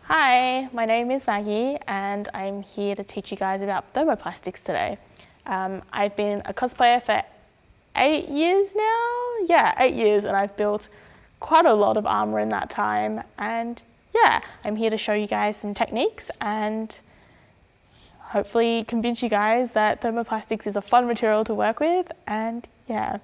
Hi, my name is Maggie and I'm here to teach you guys about thermoplastics today. I've been a cosplayer for 8 years now. Yeah, 8 years, and I've built quite a lot of armour in that time. And yeah, I'm here to show you guys some techniques and hopefully convince you guys that thermoplastics is a fun material to work with. And yeah.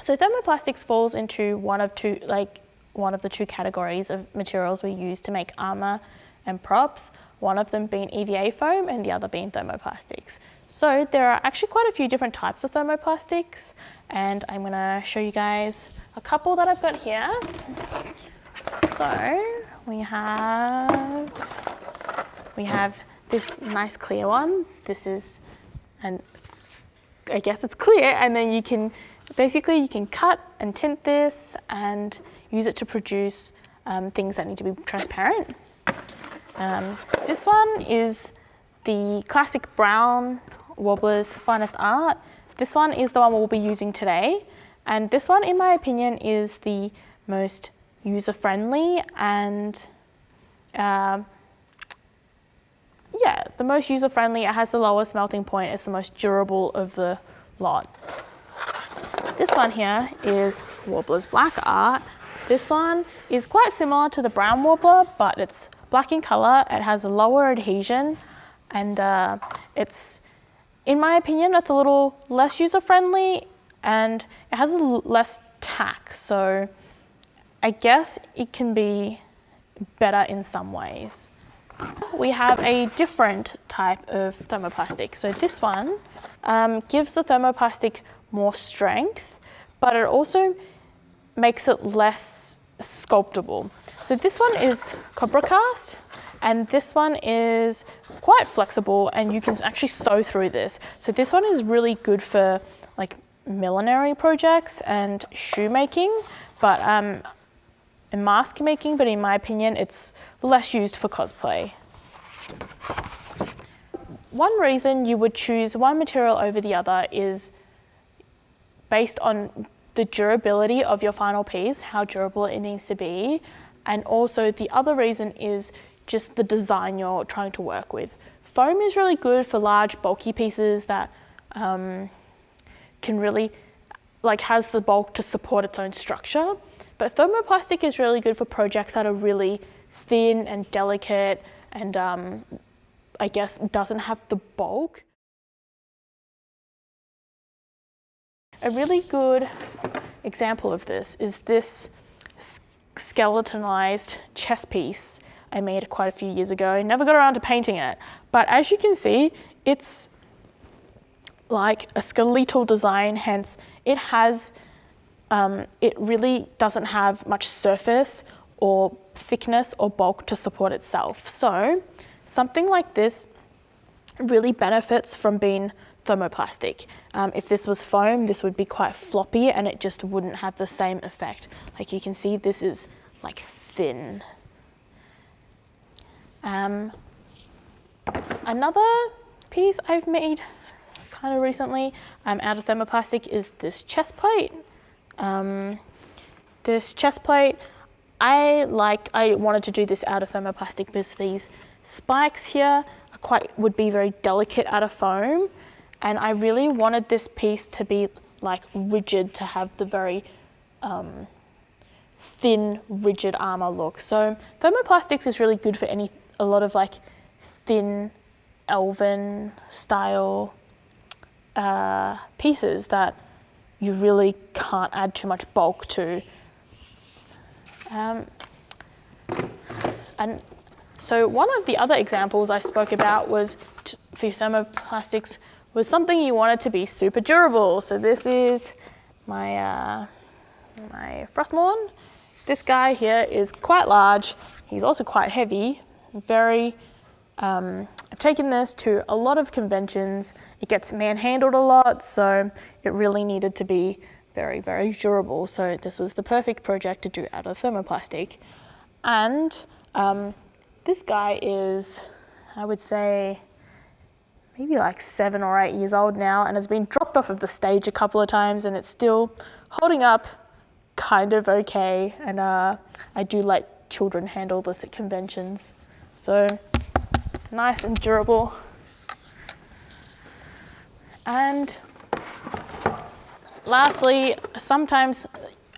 So thermoplastics falls into one of the two categories of materials we use to make armour and props, one of them being EVA foam and the other being thermoplastics. So there are actually quite a few different types of thermoplastics, and I'm going to show you guys a couple that I've got here. So we have this nice clear one. This is, and I guess it's clear, and then you can cut and tint this and use it to produce things that need to be transparent. This one is the classic brown Wobbler's Finest Art. This one is the one we'll be using today. And this one, in my opinion, is the most user-friendly and the most user-friendly. It has the lowest melting point. It's the most durable of the lot. This one here is Wobbler's Black Art. This one is quite similar to the brown Wobbler, but it's black in colour. It has a lower adhesion, and it's, in my opinion, it's a little less user-friendly and it has less tack. So I guess it can be better in some ways. We have a different type of thermoplastic. So this one gives the thermoplastic more strength, but it also makes it less sculptable. So this one is Cobra cast, and this one is quite flexible, and you can actually sew through this. So this one is really good for like millinery projects and shoemaking, but and mask making, but in my opinion, it's less used for cosplay. One reason you would choose one material over the other is based on the durability of your final piece, how durable it needs to be. And also the other reason is just the design you're trying to work with. Foam is really good for large bulky pieces that can really, has the bulk to support its own structure. But thermoplastic is really good for projects that are really thin and delicate and I guess doesn't have the bulk. A really good example of this is this skeletonized chess piece I made quite a few years ago. I never got around to painting it, but as you can see, it's like a skeletal design, hence it has, it really doesn't have much surface or thickness or bulk to support itself. So something like this really benefits from being thermoplastic. If this was foam, this would be quite floppy and it just wouldn't have the same effect. Like you can see, this is like thin. Another piece I've made kind of recently out of thermoplastic is this chest plate. This chest plate, I wanted to do this out of thermoplastic because these spikes here would be very delicate out of foam. And I really wanted this piece to be like rigid, to have the very thin, rigid armor look. So thermoplastics is really good for a lot of like thin, elven style pieces that you really can't add too much bulk to. And so one of the other examples I spoke about was for thermoplastics was something you wanted to be super durable. So this is my Frostmourne. This guy here is quite large. He's also quite heavy. I've taken this to a lot of conventions. It gets manhandled a lot, so it really needed to be very, very durable. So this was the perfect project to do out of thermoplastic. And this guy is, I would say, maybe like 7 or 8 years old now, and has been dropped off of the stage a couple of times, and it's still holding up kind of okay, and I do let children handle this at conventions. So nice and durable. And lastly, sometimes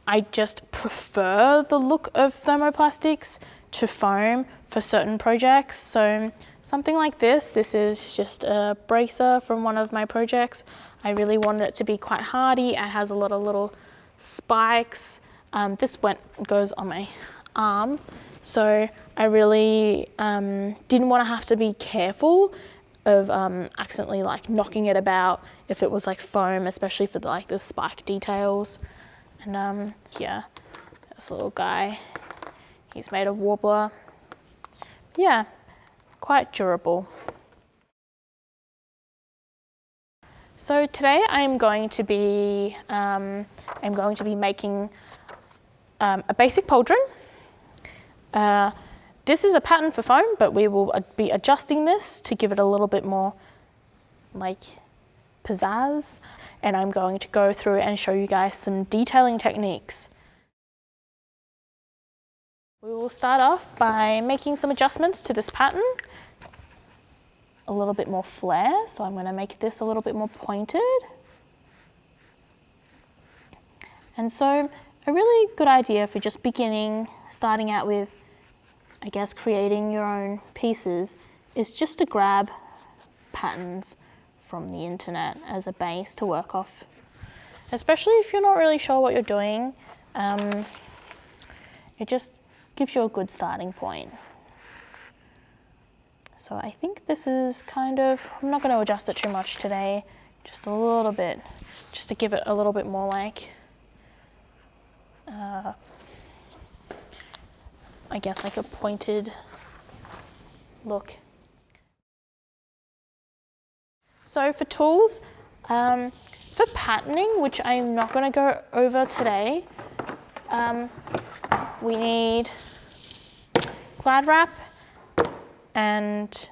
I just prefer the look of thermoplastics to foam for certain projects. So something like this is just a bracer from one of my projects. I really wanted it to be quite hardy. It has a lot of little spikes. This goes on my arm. So I really didn't want to have to be careful of accidentally like knocking it about if it was like foam, especially for like the spike details. And here, this little guy, he's made of warbler. Yeah, quite durable. So today I'm going to be making a basic pauldron. This is a pattern for foam, but we will be adjusting this to give it a little bit more like pizzazz. And I'm going to go through and show you guys some detailing techniques. We will start off by making some adjustments to this pattern. A little bit more flare, so I'm going to make this a little bit more pointed. And so a really good idea for just starting out with, I guess, creating your own pieces is just to grab patterns from the internet as a base to work off. Especially if you're not really sure what you're doing, it just gives you a good starting point. So I think this is kind of, I'm not going to adjust it too much today, just a little bit, just to give it a little bit more like, I guess like a pointed look. So for tools, for patterning, which I'm not going to go over today, we need Glad wrap and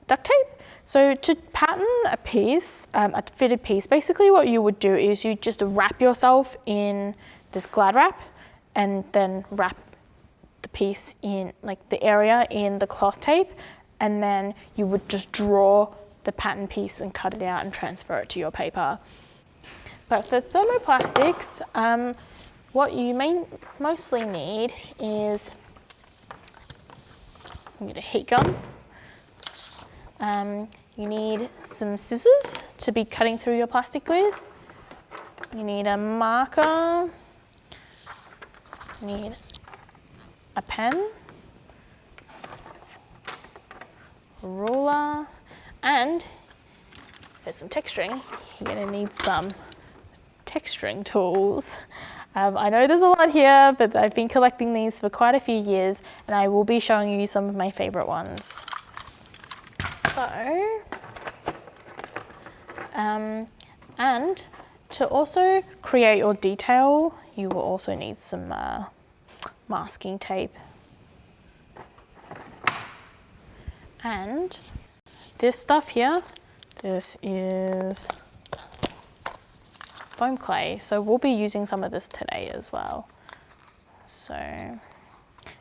duct tape. So to pattern a piece, a fitted piece, basically what you would do is you just wrap yourself in this Glad wrap and then wrap the piece in, like the area in the cloth tape, and then you would just draw the pattern piece and cut it out and transfer it to your paper. But for thermoplastics, what you mostly need is, you need a heat gun. You need some scissors to be cutting through your plastic with. You need a marker. You need a pen, a ruler, and for some texturing, you're going to need some texturing tools. I know there's a lot here, but I've been collecting these for quite a few years, and I will be showing you some of my favorite ones. So, and to also create your detail, you will also need some masking tape. And this stuff here, this is foam clay, so we'll be using some of this today as well. So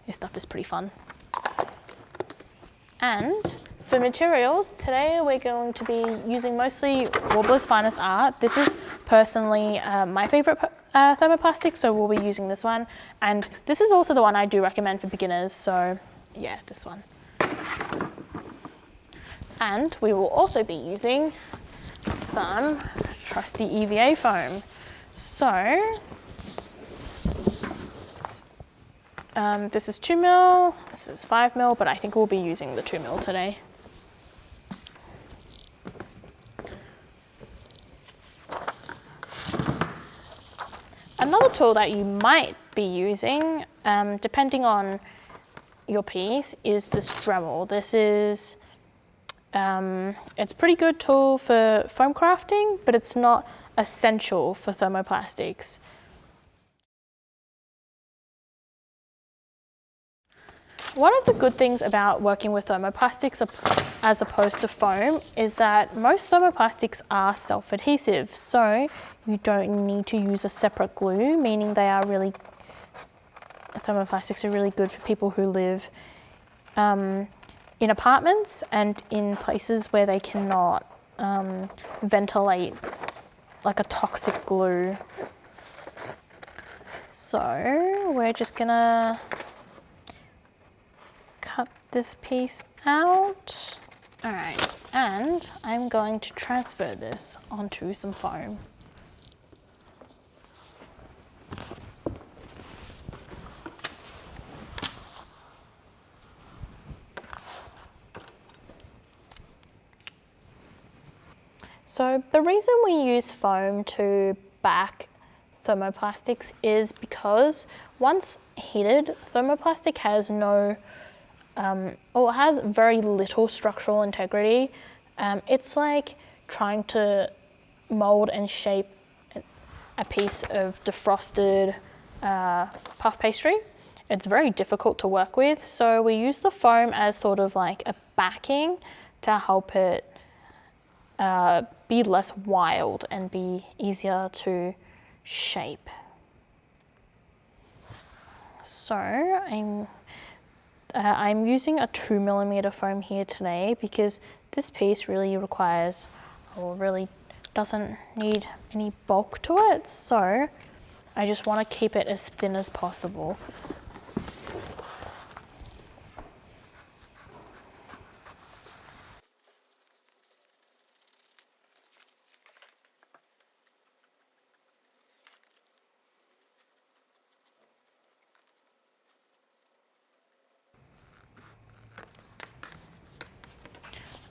this stuff is pretty fun. And for materials, today we're going to be using mostly Warbler's Finest Art. This is personally my favorite thermoplastic, so we'll be using this one. And this is also the one I do recommend for beginners, so yeah, this one. And we will also be using some trusty EVA foam. So, this is 2mm, this is 5mm, but I think we'll be using the 2mm today. Another tool that you might be using, depending on your piece, is this Dremel. This is, it's a pretty good tool for foam crafting, but it's not essential for thermoplastics. One of the good things about working with thermoplastics as opposed to foam is that most thermoplastics are self-adhesive, so you don't need to use a separate glue, meaning thermoplastics are really good for people who live in apartments and in places where they cannot ventilate, like a toxic glue. So we're just gonna cut this piece out. All right, and I'm going to transfer this onto some foam. So the reason we use foam to back thermoplastics is because once heated, thermoplastic has has very little structural integrity. It's like trying to mold and shape a piece of defrosted puff pastry. It's very difficult to work with, so we use the foam as sort of like a backing to help it be less wild and be easier to shape. So I'm using a 2mm foam here today because this piece really doesn't need any bulk to it, so I just want to keep it as thin as possible.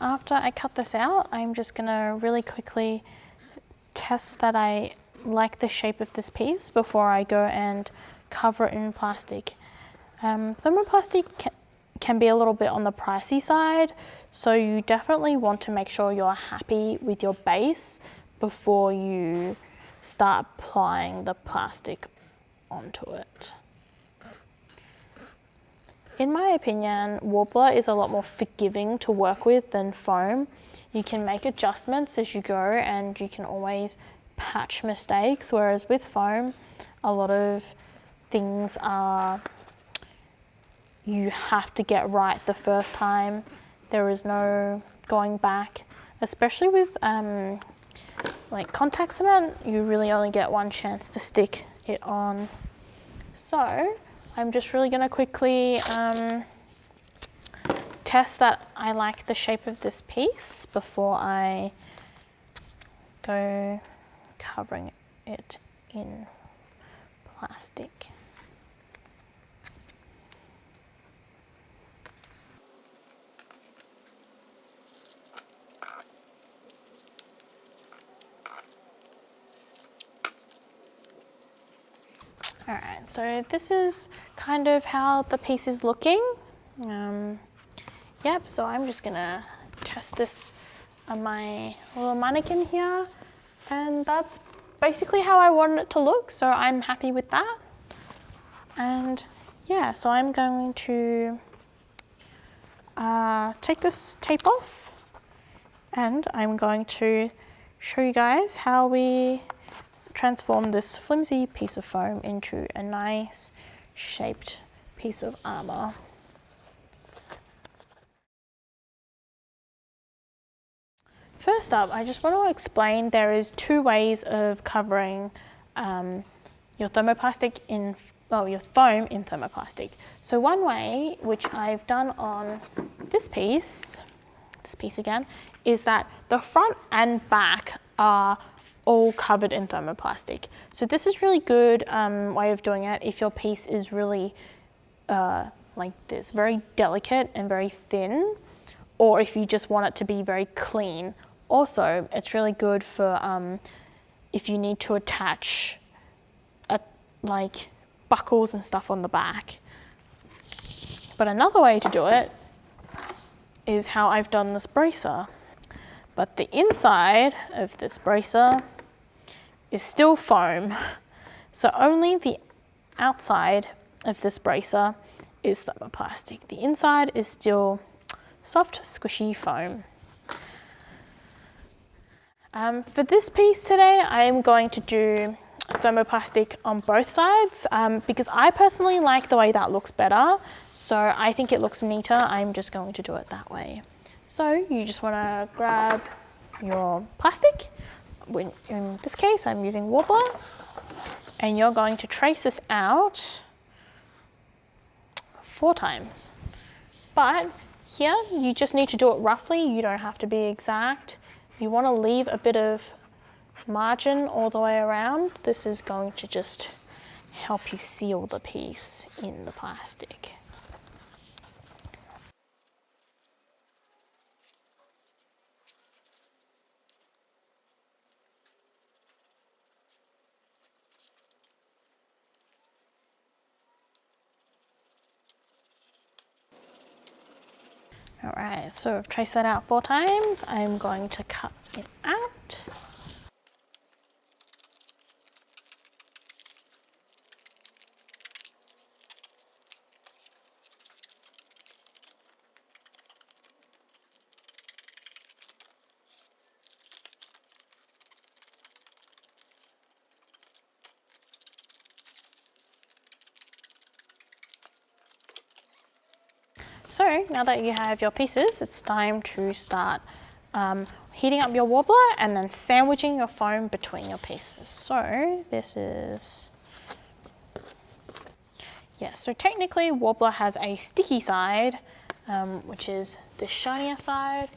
After I cut this out, I'm just gonna really quickly test that I like the shape of this piece before I go and cover it in plastic. Thermoplastic can be a little bit on the pricey side, so you definitely want to make sure you're happy with your base before you start applying the plastic onto it. In my opinion, Warbler is a lot more forgiving to work with than foam. You can make adjustments as you go and you can always patch mistakes, whereas with foam, a lot of things you have to get right the first time. There is no going back, especially with like contact cement, you really only get one chance to stick it on. So I'm just really gonna quickly test that I like the shape of this piece before I go covering it in plastic. All right, so this is kind of how the piece is looking. Yep, so I'm just gonna test this on my little mannequin here, and that's basically how I want it to look, so I'm happy with that. And yeah, so I'm going to take this tape off, and I'm going to show you guys how we transform this flimsy piece of foam into a nice shaped piece of armour. First up, I just want to explain there is two ways of covering your thermoplastic your foam in thermoplastic. So one way, which I've done on this piece again, is that the front and back are all covered in thermoplastic. So this is really good way of doing it if your piece is really like this, very delicate and very thin, or if you just want it to be very clean. Also, it's really good for if you need to attach like buckles and stuff on the back. But another way to do it is how I've done this bracer. But the inside of this bracer is still foam. So only the outside of this bracer is thermoplastic. The inside is still soft, squishy foam. For this piece today, I am going to do thermoplastic on both sides because I personally like the way that looks better. So I think it looks neater. I'm just going to do it that way. So you just want to grab your plastic. In this case, I'm using Warbler. And you're going to trace this out 4 times. But here, you just need to do it roughly. You don't have to be exact. You want to leave a bit of margin all the way around. This is going to just help you seal the piece in the plastic. All right, so I've traced that out 4 times. I'm going to cut it out. So now that you have your pieces, it's time to start heating up your Warbler and then sandwiching your foam between your pieces. So this is, yes, so technically Warbler has a sticky side, which is the shinier side,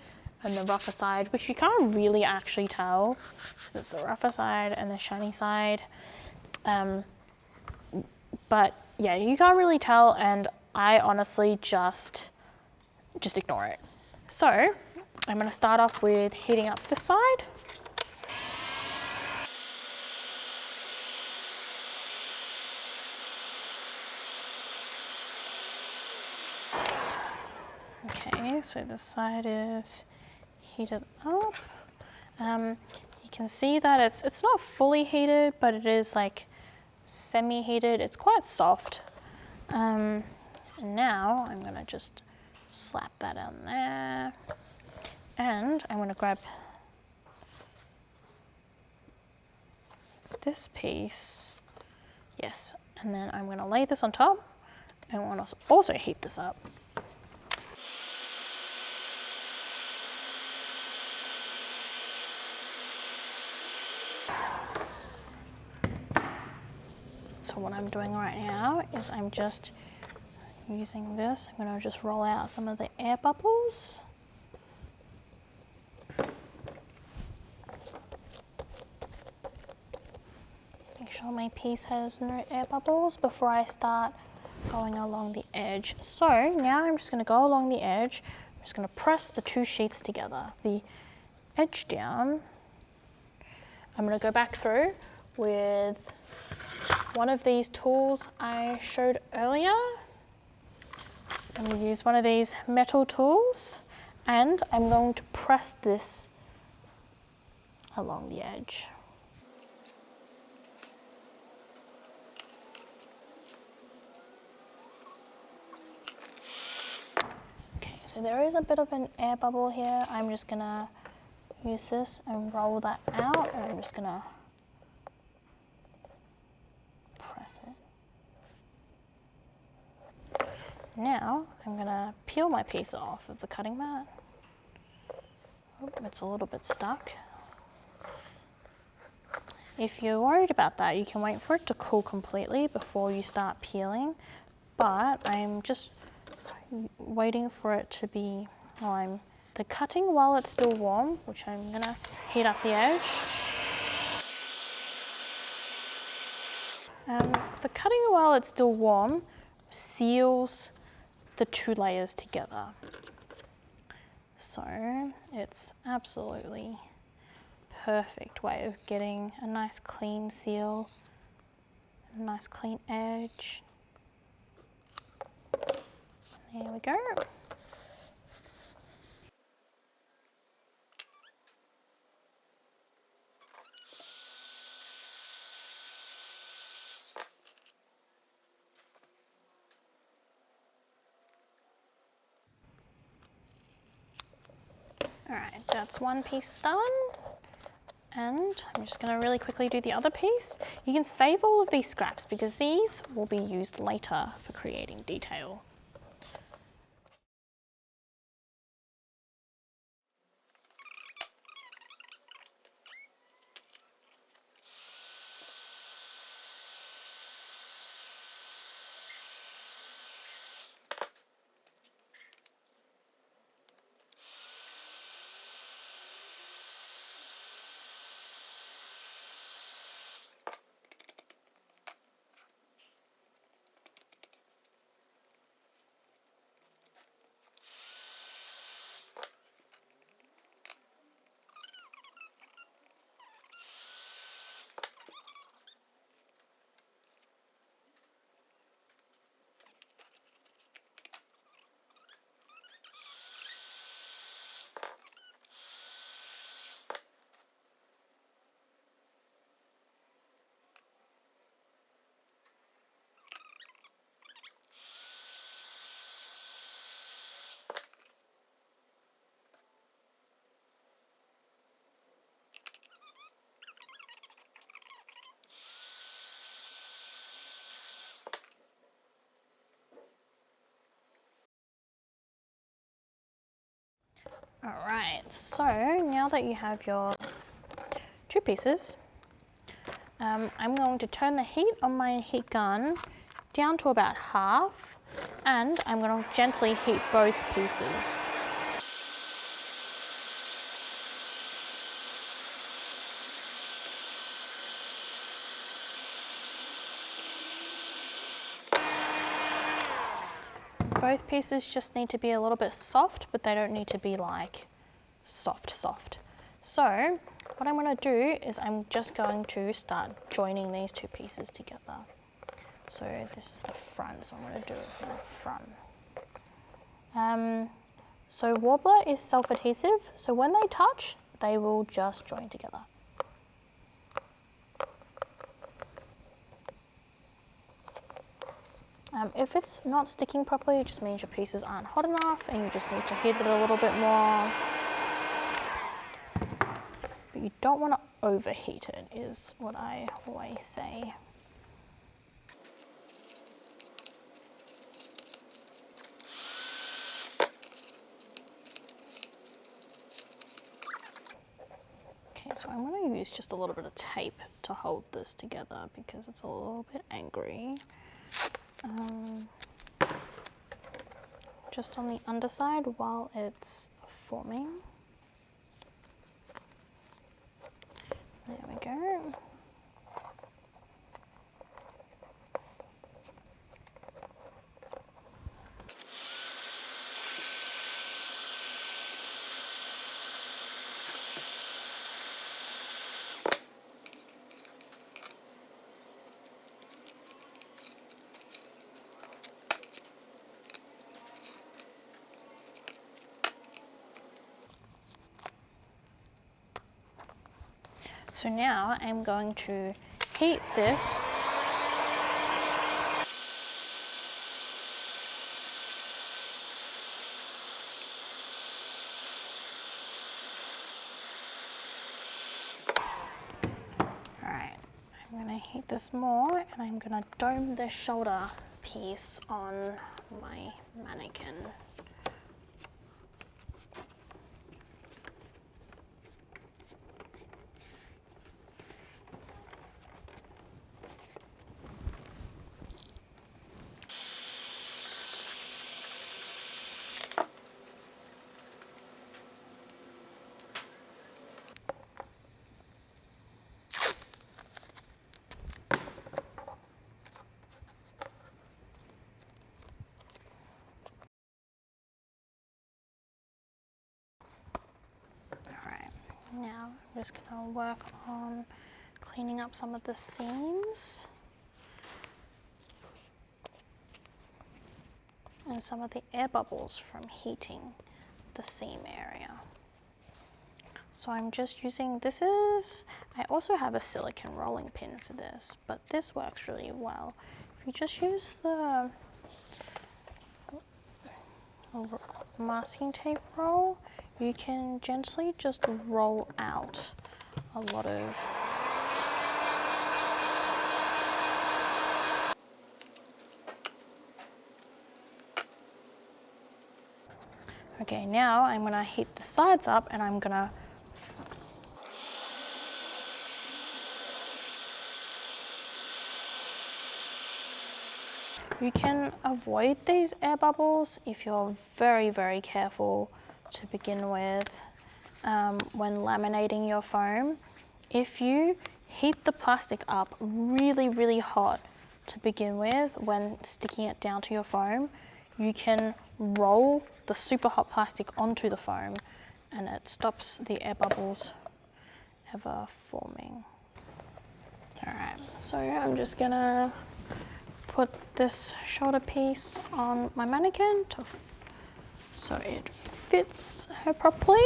and the rougher side, which you can't really actually tell. So there's the rougher side and the shiny side. But yeah, you can't really tell, and I honestly just ignore it. So I'm going to start off with heating up this side. Okay, so this side is heated up. You can see that it's not fully heated, but it is like semi-heated. It's quite soft. And now I'm going to just slap that on there. And I'm going to grab this piece. Yes, and then I'm going to lay this on top, and I want to also heat this up. So what I'm doing right now is I'm just using this. I'm going to just roll out some of the air bubbles. Make sure my piece has no air bubbles before I start going along the edge. So now I'm just going to go along the edge. I'm just going to press the 2 sheets together, the edge down. I'm going to go back through with one of these tools I showed earlier. I'm going to use one of these metal tools, and I'm going to press this along the edge. Okay, so there is a bit of an air bubble here. I'm just going to use this and roll that out, and I'm just going to press it. Now I'm going to peel my piece off of the cutting mat. Oh, it's a little bit stuck. If you're worried about that, you can wait for it to cool completely before you start peeling, but I'm just waiting for it to be, the cutting while it's still warm, which I'm going to heat up the edge. The cutting while it's still warm seals the 2 layers together. So it's absolutely perfect way of getting a nice clean seal, a nice clean edge. There we go. that's one piece done. And I'm just going to really quickly do the other piece. You can save all of these scraps because these will be used later for creating detail. All right, so now that you have your two pieces, I'm going to turn the heat on my heat gun down to about half, and I'm going to gently heat both pieces. Both pieces just need to be a little bit soft, but they don't need to be like soft. So what I'm going to do is I'm just going to start joining these two pieces together. So this is the front, so I'm going to do it from the front. So Warbler is self-adhesive, so when they touch, they will just join together. If it's not sticking properly, it just means your pieces aren't hot enough and you just need to heat it a little bit more. But you don't want to overheat it, is what I always say. Okay, so I'm going to use just a little bit of tape to hold this together because it's a little bit angry. Just on the underside while it's forming. There we go. So now I'm going to heat this . All right, I'm going to heat this more and I'm going to dome the shoulder piece on my mannequin. Now I'm just going to work on cleaning up some of the seams and some of the air bubbles from heating the seam area. So I'm just using, I also have a silicone rolling pin for this, but this works really well. If you just use the masking tape roll, you can gently just roll out a lot of Okay, now I'm gonna heat the sides up and I'm gonna You can avoid these air bubbles if you're very, very careful to begin with when laminating your foam. If you heat the plastic up really, really hot to begin with when sticking it down to your foam, you can roll the super hot plastic onto the foam and it stops the air bubbles ever forming. All right, so I'm just gonna put this shoulder piece on my mannequin so it fits her properly.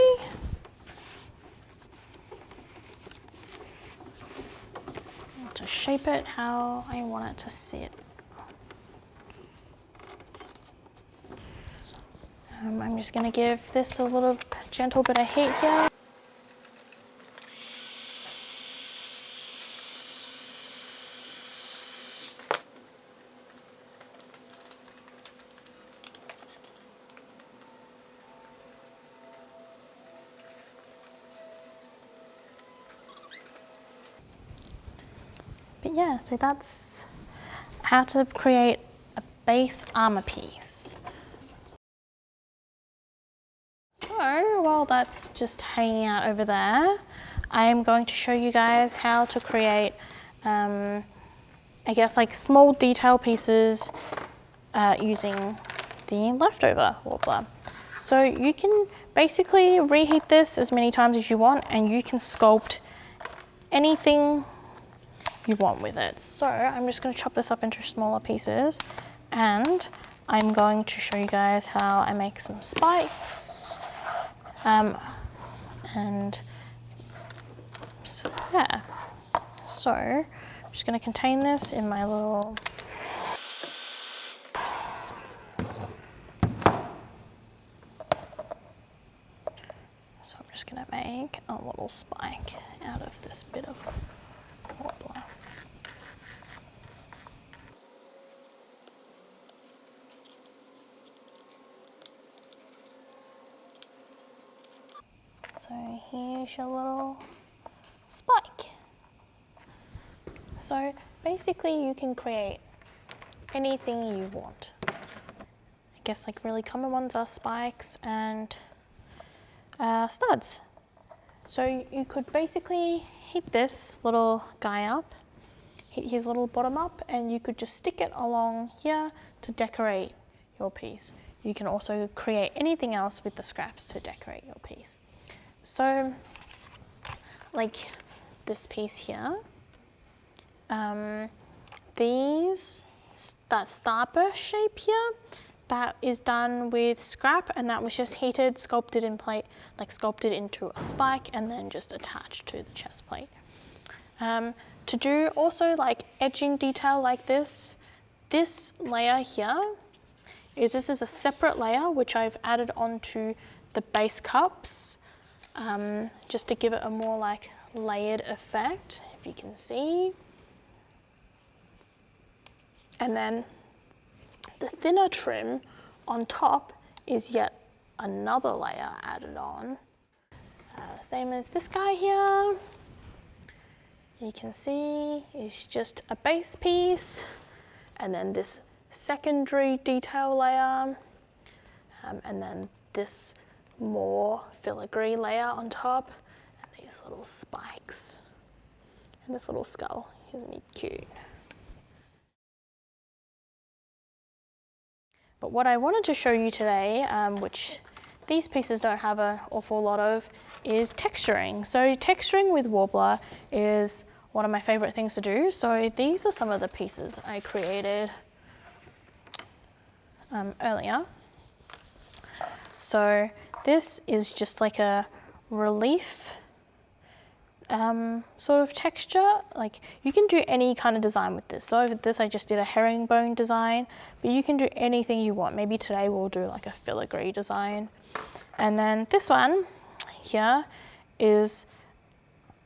To shape it how I want it to sit. I'm just going to give this a little gentle bit of heat here. But yeah, so that's how to create a base armor piece. So while that's just hanging out over there, I am going to show you guys how to create, I guess like small detail pieces using the leftover warbler. So you can basically reheat this as many times as you want and you can sculpt anything you want with it. So I'm just going to chop this up into smaller pieces and I'm going to show you guys how I make some spikes and so, yeah. So I'm just going to contain this in my little So I'm just going to make a little spike out of this bit of warbler. So here's your little spike. So basically you can create anything you want. I guess like really common ones are spikes and studs. So you could basically heat this little guy up, heat his little bottom up, and you could just stick it along here to decorate your piece. You can also create anything else with the scraps to decorate your piece. So like this piece here, that starburst shape here, that is done with scrap and that was just heated, sculpted in plate, like sculpted into a spike and then just attached to the chest plate. To do also like edging detail like this layer here, this is a separate layer which I've added onto the base cups just to give it a more like layered effect, if you can see. And then the thinner trim on top is yet another layer added on. Same as this guy here. You can see it's just a base piece and then this secondary detail layer and then this more filigree layer on top and these little spikes and this little skull. Isn't he cute? But what I wanted to show you today, which these pieces don't have an awful lot of, is texturing. So texturing with warbler is one of my favorite things to do. So these are some of the pieces I created earlier. So this is just like a relief sort of texture. Like you can do any kind of design with this. So with this I just did a herringbone design, but you can do anything you want. Maybe today we'll do like a filigree design. And then this one here is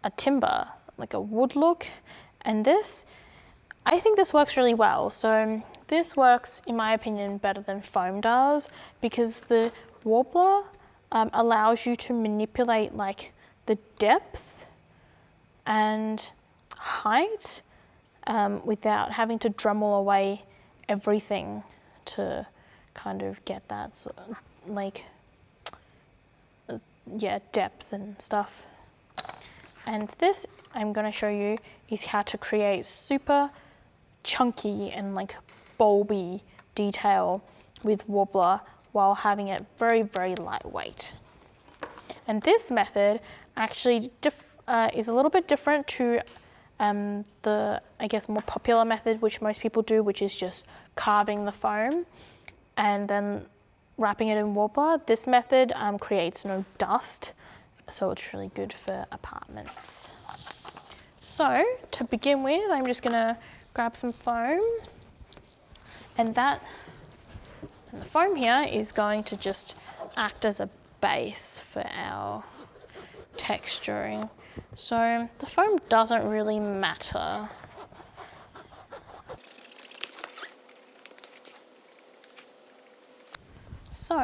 a timber, like a wood look. And this, I think this works really well. So this works, in my opinion, better than foam does, because the warbler allows you to manipulate like the depth and height without having to Dremel away everything to kind of get that sort of like, yeah, depth and stuff. And this I'm going to show you is how to create super chunky and like bulby detail with warbler while having it very, very lightweight. And this method actually is a little bit different to the, I guess, more popular method which most people do, which is just carving the foam and then wrapping it in warbler. This method creates no dust, so it's really good for apartments. So to begin with, I'm just going to grab some foam, and the foam here is going to just act as a base for our texturing. So the foam doesn't really matter. So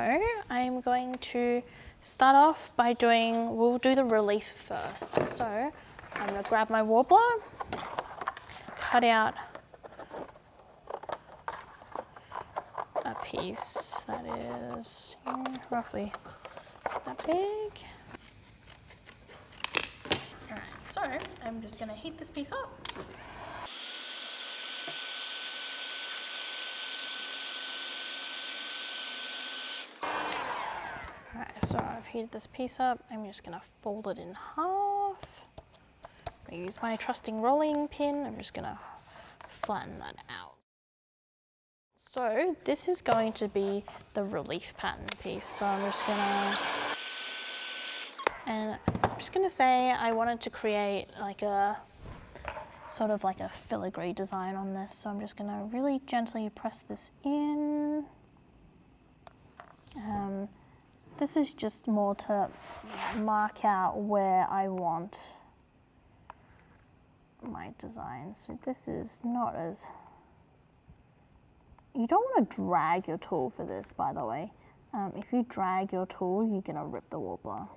I'm going to start off by we'll do the relief first. So I'm going to grab my warbler, cut out a piece that is roughly that big. Alright, so I'm just going to heat this piece up. Alright, so I've heated this piece up. I'm just going to fold it in half. I use my trusting rolling pin. I'm just going to flatten that out. So this is going to be the relief pattern piece. So I'm just gonna say I wanted to create like a sort of like a filigree design on this. So I'm just gonna really gently press this in. This is just more to mark out where I want my design. So this is not as, you don't want to drag your tool for this, by the way. If you drag your tool, you're going to rip the warbler.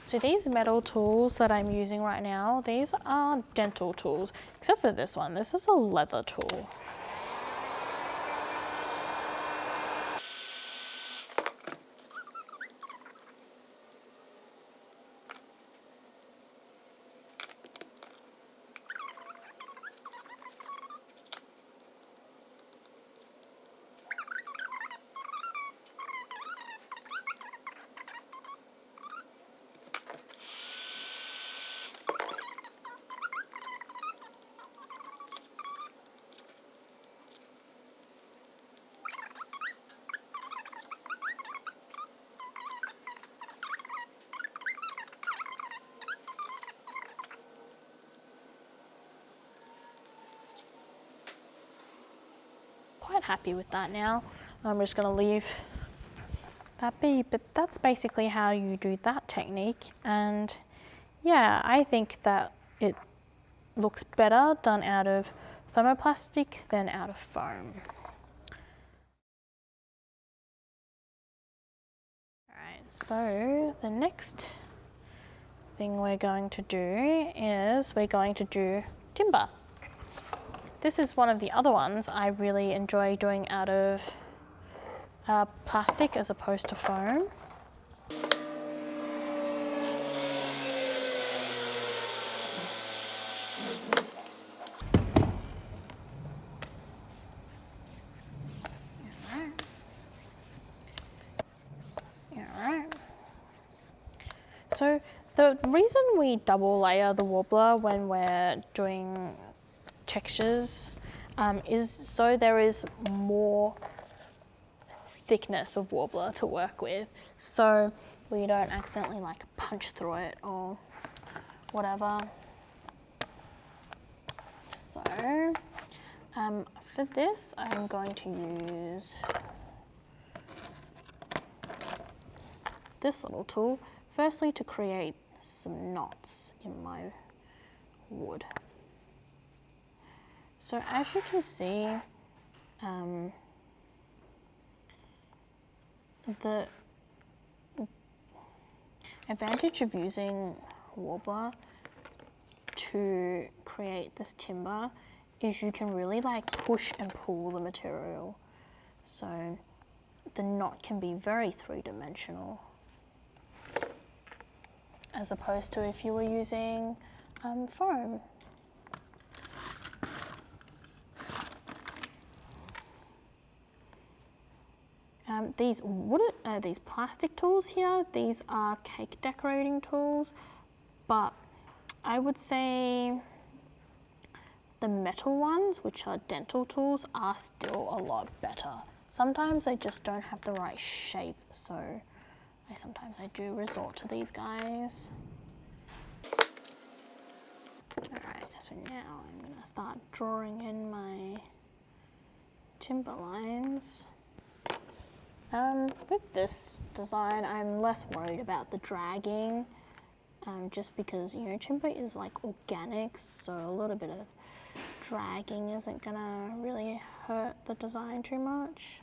So these metal tools that I'm using right now, these are dental tools, except for this one. This is a leather tool. Quite happy with that now. I'm just going to leave that be, but that's basically how you do that technique. And yeah, I think that it looks better done out of thermoplastic than out of foam. Alright, so the next thing we're going to do is we're going to do timber. This is one of the other ones I really enjoy doing out of plastic as opposed to foam. So the reason we double layer the warbler when we're doing textures is so there is more thickness of warbler to work with, so we don't accidentally like punch through it or whatever. So for this I'm going to use this little tool, firstly to create some knots in my wood. So as you can see, the advantage of using warbler to create this timber is you can really like push and pull the material. So the knot can be very three-dimensional, as opposed to if you were using foam. These plastic tools here, these are cake decorating tools, but I would say the metal ones, which are dental tools, are still a lot better. Sometimes they just don't have the right shape, so sometimes I do resort to these guys. Alright, so now I'm going to start drawing in my timber lines. With this design, I'm less worried about the dragging, just because, you know, timber is like organic, so a little bit of dragging isn't gonna really hurt the design too much.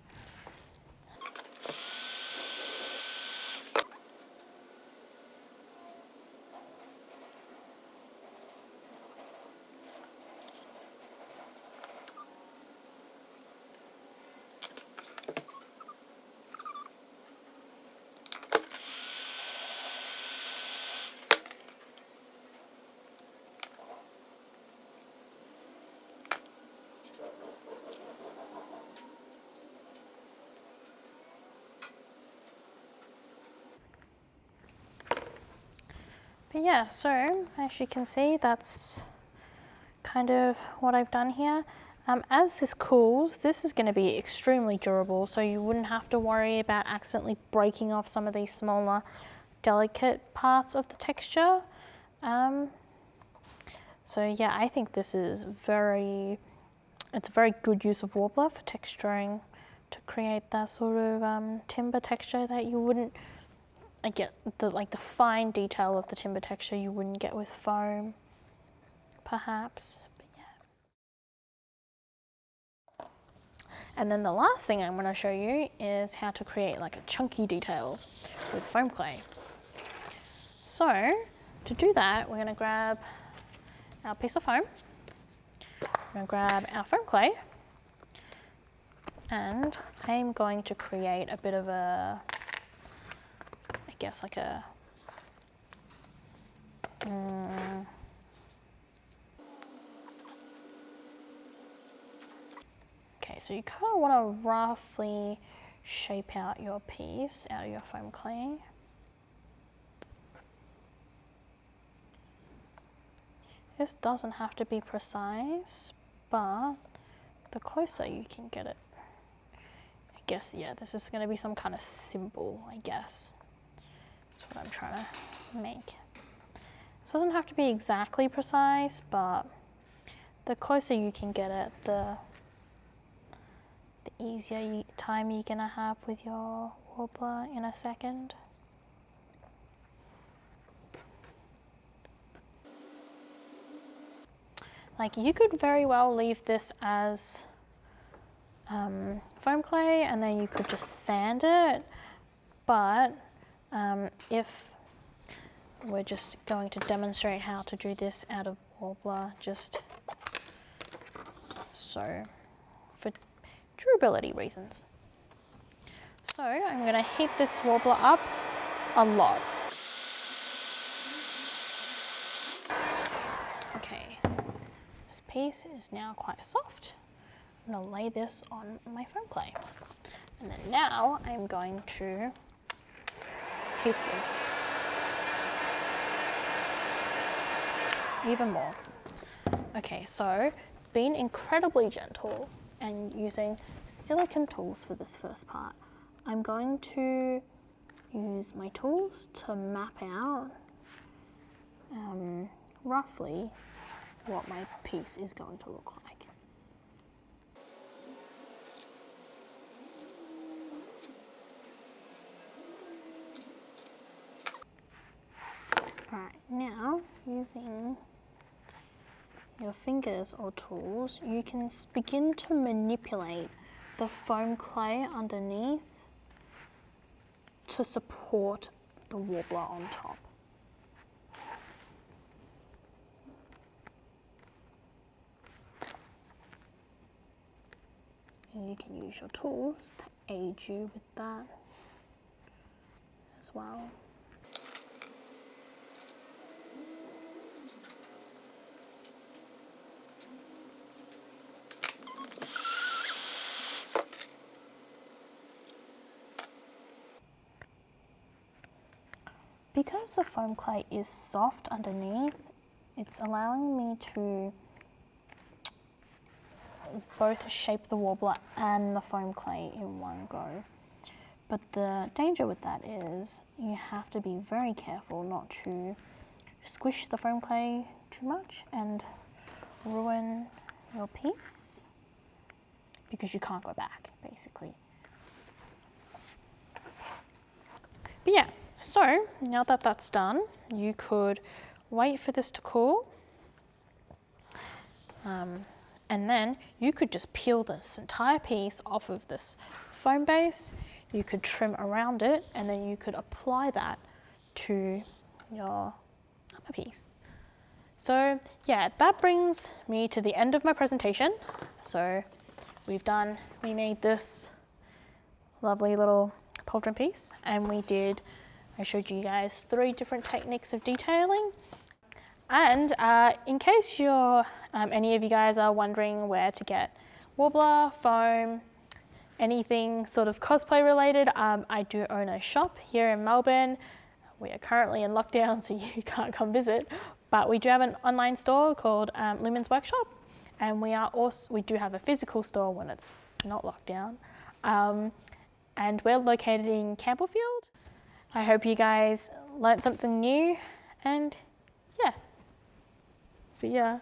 But yeah, so as you can see, that's kind of what I've done here. As this cools, this is going to be extremely durable, so you wouldn't have to worry about accidentally breaking off some of these smaller, delicate parts of the texture. So yeah, I think this is it's a very good use of warbler for texturing, to create that sort of timber texture that you wouldn't get, the fine detail of the timber texture you wouldn't get with foam, perhaps. But yeah. And then the last thing I'm going to show you is how to create like a chunky detail with foam clay. So to do that, we're going to grab our piece of foam, we're going to grab our foam clay, and I'm going to create a bit of a, I guess like a okay, so you kind of want to roughly shape out your piece out of your foam clay. This doesn't have to be precise, but the closer you can get it. I guess, yeah, this is going to be some kind of symbol, I guess. That's what I'm trying to make. This doesn't have to be exactly precise, but the closer you can get it, the easier time you're going to have with your warbler in a second. Like, you could very well leave this as foam clay and then you could just sand it, but if we're just going to demonstrate how to do this out of warbler, just so for durability reasons. So I'm going to heat this warbler up a lot. Okay, this piece is now quite soft. I'm going to lay this on my foam clay. And then now I'm going to heat this. even more. Okay, so being incredibly gentle and using silicone tools for this first part, I'm going to use my tools to map out roughly what my piece is going to look like. Alright, now using your fingers or tools, you can begin to manipulate the foam clay underneath to support the warbler on top. And you can use your tools to aid you with that as well. Because the foam clay is soft underneath, it's allowing me to both shape the warbler and the foam clay in one go. But the danger with that is you have to be very careful not to squish the foam clay too much and ruin your piece, because you can't go back, basically. But yeah. So now that that's done, you could wait for this to cool, and then you could just peel this entire piece off of this foam base. You could trim around it, and then you could apply that to your armor piece. So yeah, that brings me to the end of my presentation. So we made this lovely little pauldron piece, and I showed you guys 3 different techniques of detailing. And in case any of you guys are wondering where to get warbler, foam, anything sort of cosplay related, I do own a shop here in Melbourne. We are currently in lockdown, so you can't come visit, but we do have an online store called Lumin's Workshop, and we do have a physical store when it's not locked down. And we're located in Campbellfield. I hope you guys learnt something new, and yeah, see ya.